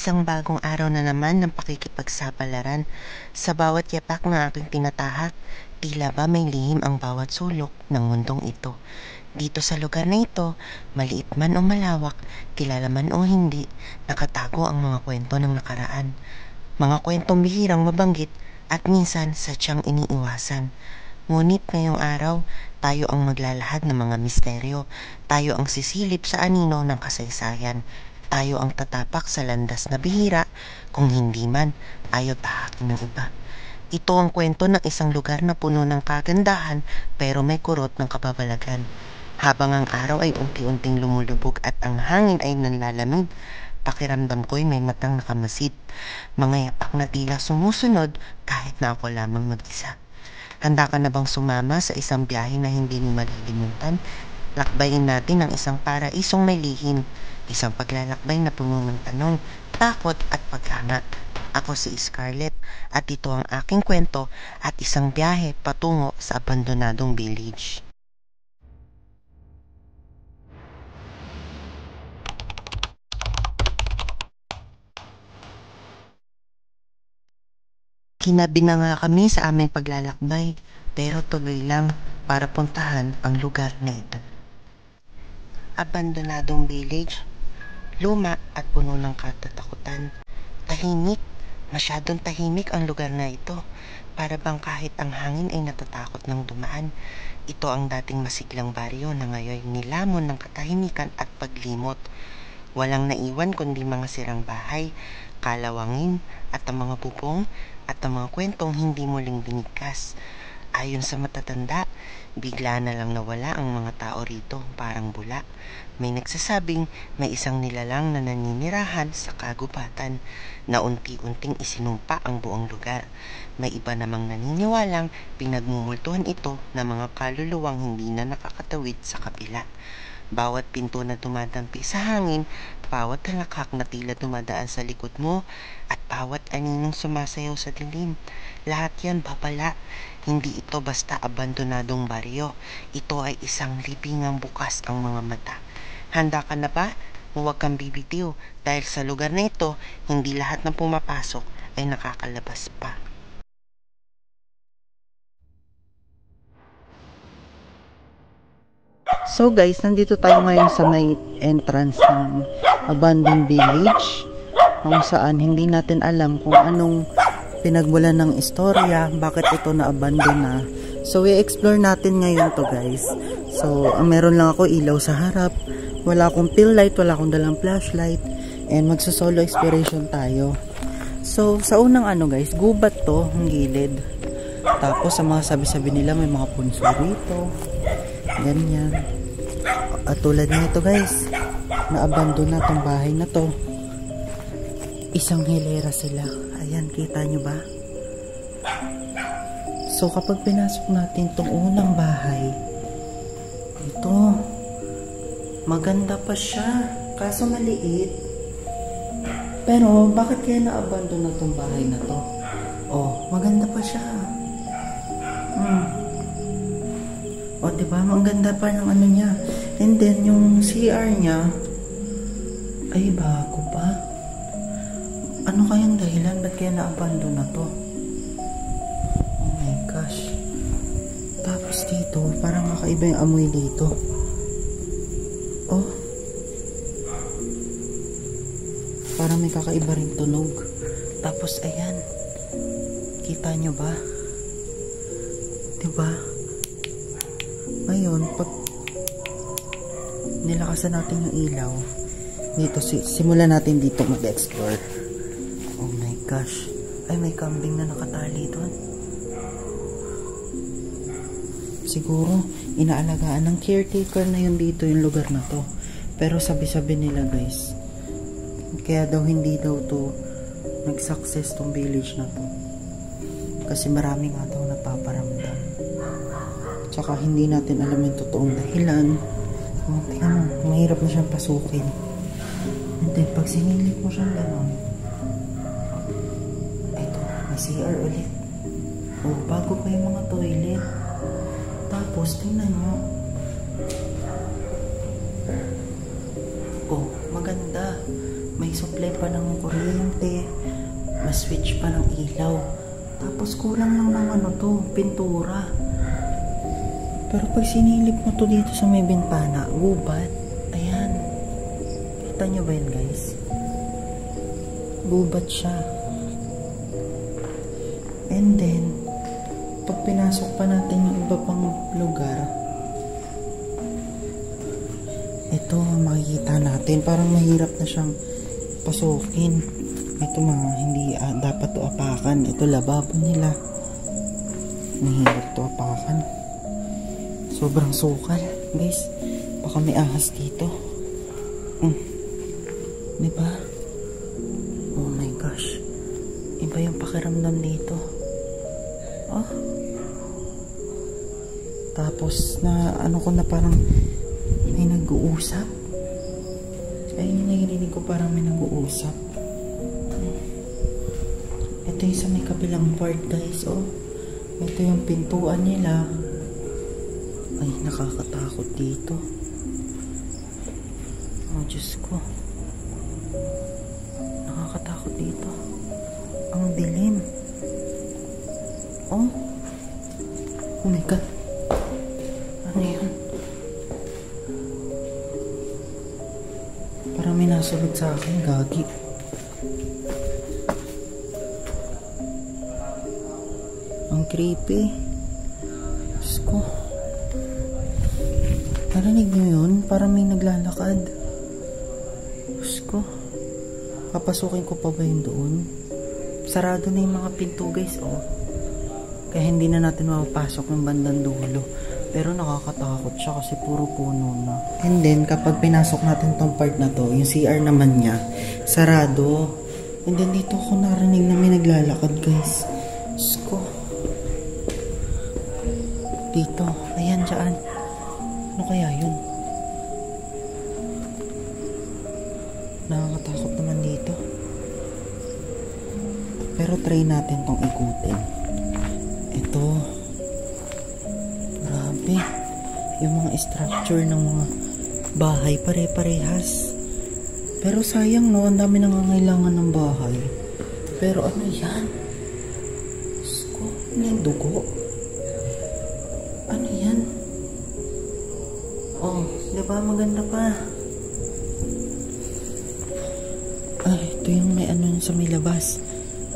Isang bagong araw na naman ng pakikipagsapalaran. Sa bawat yapak na aking tinatahak, tila ba may lihim ang bawat sulok ng mundong ito. Dito sa lugar na ito, maliit man o malawak, kilala man o hindi, nakatago ang mga kwento ng nakaraan. Mga kwentong bihirang mabanggit at minsan sadyang iniiwasan. Ngunit ngayong araw, tayo ang maglalahad ng mga misteryo. Tayo ang sisilip sa anino ng kasaysayan. Tayo ang tatapak sa landas na bihira, kung hindi man, ayaw tahakin ng iba. Ito ang kwento ng isang lugar na puno ng kagandahan pero may kurot ng kababalagan. Habang ang araw ay unti-unting lumulubog at ang hangin ay nanlalamig, pakiramdam ko'y may matang nakamasid. Mga yapak na tila sumusunod kahit na ako lamang mag-isa. Handa ka na bang sumama sa isang biyahe na hindi mo malilimutan? Lakbayin natin ang isang paraisong may lihim, isang paglalakbay na puno ng tanong, takot at paghanga. Ako si Scarlett at ito ang aking kwento at isang biyahe patungo sa abandonadong village. Kinabi na nga kami sa aming paglalakbay, pero tuloy lang para puntahan ang lugar na ito. Abandonadong village, luma at puno ng katatakutan. Tahimik, masyadong tahimik ang lugar na ito. Para bang kahit ang hangin ay natatakot ng dumaan. Ito ang dating masiglang baryo na ngayon nilamon ng katahimikan at paglimot. Walang naiwan kundi mga sirang bahay, kalawangin at ang mga bubong at ang mga kwentong hindi muling binigkas. Ayon sa matatanda, bigla na lang nawala ang mga tao rito, parang bula. May nagsasabing may isang nilalang na naninirahan sa kagubatan na unti-unting isinumpa ang buong lugar. May iba namang naniniwalang pinagmumultuhan ito ng mga kaluluwang hindi na nakakatawid sa kabila. Bawat pinto na dumadampi sa hangin, bawat halakhak na tila dumadaan sa likod mo, at bawat aninong sumasayaw sa dilim. Lahat yan babala. Hindi ito basta abandonadong baryo. Ito ay isang libingang bukas ang mga mata. Handa ka na ba? Huwag kang bibitiw dahil sa lugar na ito, hindi lahat ng pumapasok ay nakakalabas pa. So guys, nandito tayo ngayon sa may entrance ng abandoned village, kung saan hindi natin alam kung anong pinagmulan ng istorya, bakit ito na-abandon na. So i-explore natin ngayon to guys. So meron lang ako ilaw sa harap, wala akong pill light, wala akong dalang flashlight, and magso-solo exploration tayo. So sa unang guys, gubat to, ang gilid. Tapos sa mga sabi-sabi nila may mga punso rito, ganyan. At tulad nito guys, na-abandon na tong bahay na to. Isang hilera sila. Ayan, kita nyo ba? So kapag pinasok natin tong unang bahay, ito, maganda pa siya, kaso maliit. Pero bakit kaya na-abandon na tong bahay na to? Oh, maganda pa siya. O, diba? Maganda pa ng niya. And then, yung CR niya, ay bago pa. Ano kayang dahilan? Ba't kaya na-abandon na to? Oh my gosh. Tapos dito, parang kakaiba yung amoy dito. Oh. Parang may kakaiba rin tunog. Tapos, ayan. Kita nyo ba? Diba? Ngayon, pag nilakasan natin yung ilaw, dito, simulan natin dito mag-explore. Oh my gosh. Ay, may kambing na nakatali doon. Siguro, inaalagaan ng caretaker na yun dito yung lugar na to. Pero sabi-sabi nila guys, kaya daw hindi daw to nag-success tong village na to. Kasi marami nga daw napaparamdam. Tsaka hindi natin alam yung totoong dahilan. Tingnan mo, mahirap na siyang pasukin. And then, pag sinilip mo siyang gano'n, ito, may CR ulit. Oh, bago pa yung mga toilet. Tapos, tingnan nyo. Oh, maganda ganda. May supply pa ng kuryente, may switch pa ng ilaw. Tapos kulang lang ng ano to, pintura. Pero pag sinilip mo to dito sa may bintana, gubat. Ayan. Kita nyo ba yun, guys? Gubat siya. And then, pag pinasok pa natin yung iba pang lugar, ito makikita natin. Parang mahirap na siyang pasukin. Ito mga hindi dapat to apakan. Ito lababo nila. Mahirap to apakan. Sobrang sukal, guys. Baka may ahas dito. Diba? Oh my gosh. Iba yung pakiramdam dito. Oh. Tapos na ano ko na parang may nag-uusap. Ayun yung narinig ko, parang may nag-uusap. Ito yung sa may kabilang part, guys. Oh. Ito yung pintuan nila. Ay, nakakatakot dito. Oh, Diyos ko. Nakakatakot dito. Ang dilim. Oh. Oh my God. Ano yun? Parang may nasulot sa akin, gagi. Ang creepy. Diyos ko. Narinig nyo yun? Parang may naglalakad. Diyos ko. Papasukin ko pa ba yun doon? Sarado na yung mga pinto, guys, oh. Kaya hindi na natin mapapasok ng bandang dulo. Pero nakakatakot siya kasi puro puno na. And then, kapag pinasok natin tong part na to, yung CR naman niya, sarado. And then, dito ako narinig na may naglalakad, guys. Diyos ko. Dito. Ayan, dyan. Ano kaya yun? Nakakatakot naman dito. Pero try natin tong ikutin. Ito. Grabe. Yung mga structure ng mga bahay pare-parehas. Pero sayang, no? Ang dami nangangailangan ng bahay. Pero ano yan? Sko, ano yung dugo? Ano yan? Oh, diba maganda pa? Ay, ito yung may ano sa may labas.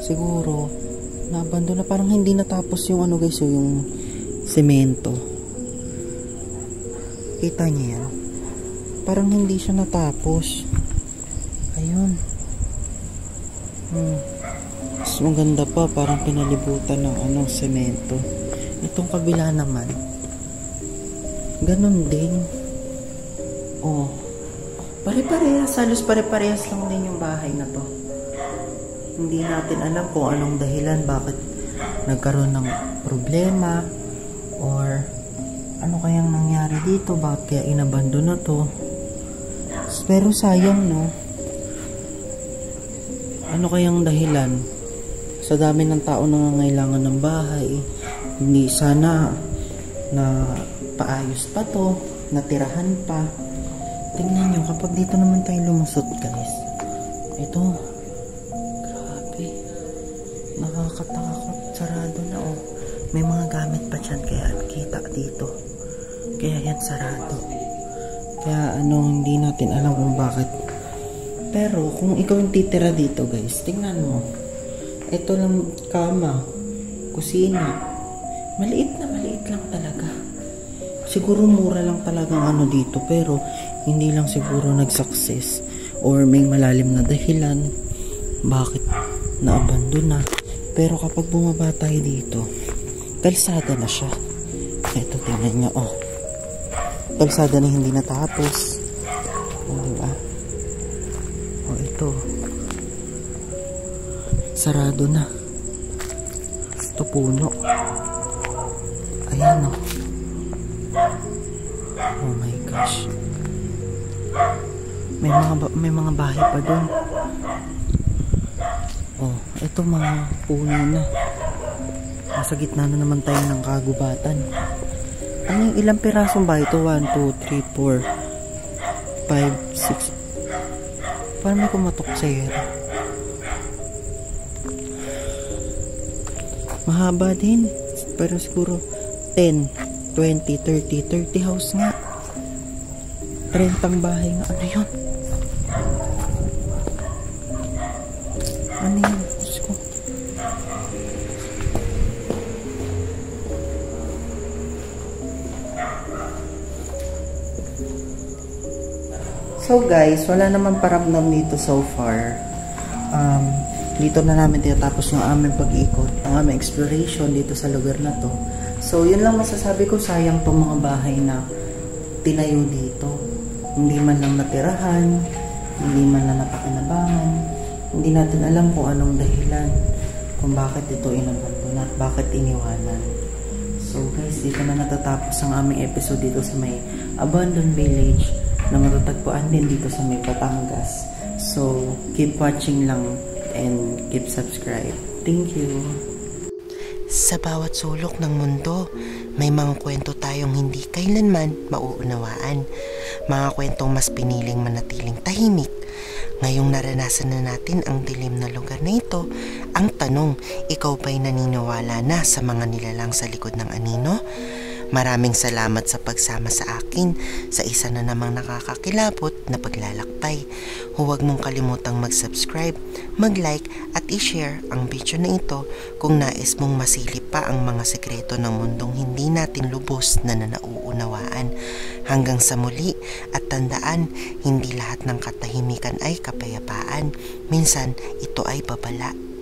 Siguro, nabando na, parang hindi natapos yung ano, guys, yung semento. Kita niya yan? Parang hindi siya natapos. Ayun. Mas maganda pa, parang pinalibutan ng ano, semento. Itong kabila naman, ganun din. Oh, pare-parehas, halos pare-parehas lang din yung bahay na to. Hindi natin alam kung anong dahilan bakit nagkaroon ng problema or ano kayang nangyari dito, bakit kaya inabandon na to. Pero sayang, no? Ano kayang dahilan? Sa dami ng tao na nangangailangan ng bahay, hindi sana na paayos pa to, natirahan pa. Tingnan nyo, kapag dito naman tayo lumusot, guys. Ito, grabe, nakakatakot. Sarado na, oh. May mga gamit pa dyan, kaya kita dito. Kaya yan sarado. Kaya ano, hindi natin alam kung bakit. Pero kung ikaw yung titira dito, guys, tingnan mo. Ito lang kama, kusina. Maliit lang talaga. Siguro mura lang talagang ano dito, pero hindi lang siguro nag-success or may malalim na dahilan bakit naabandon na. Pero kapag bumaba tayo dito, kalsada na siya. Ito, tingnan nyo, oh. Kalsada na hindi natapos. Oh, diba? Oh, ito. Sarado na. Ito puno. Ayan, oh. Oh my gosh. May mga bahay pa doon. Oh, ito mga puno na. Nasa gitna na naman tayo ng kagubatan. Ano yung ilang pirasong bahay ito? 1, 2, 3, 4, 5, 6. Parang may kumatok sa yero. Mahaba din. Pero siguro 10, 20, 30 house nga. 30 bahay nga. Ano yun? Ano yun? Diyos ko. So guys, wala naman paramdam dito so far. Dito na namin tinatapos yung aming pag-iikot, ang aming exploration dito sa lugar na to. So yun lang masasabi ko, sayang tong mga bahay na tinayo dito. Hindi man lang natirahan, hindi man lang napakinabangan. Hindi natin alam kung anong dahilan, kung bakit ito inabandon at bakit iniwanan. So guys, dito na natatapos ang aming episode dito sa may abandoned village na matatagpuan din dito sa may Batangas. So, keep watching lang and keep subscribe. Thank you. Sa bawat sulok ng mundo, may mga kwento tayong hindi kailanman mauunawaan. Mga kwentong mas piniling manatiling tahimik. Ngayong naranasan na natin ang dilim na lugar na ito, ang tanong, ikaw ba'y naniniwala na sa mga nilalang sa likod ng anino? Maraming salamat sa pagsama sa akin sa isa na namang nakakakilabot na paglalakbay. Huwag mong kalimutang mag-subscribe, mag-like at i-share ang video na ito kung nais mong masilip pa ang mga sekreto ng mundong hindi natin lubos na nauunawaan. Hanggang sa muli at tandaan, hindi lahat ng katahimikan ay kapayapaan. Minsan ito ay babala.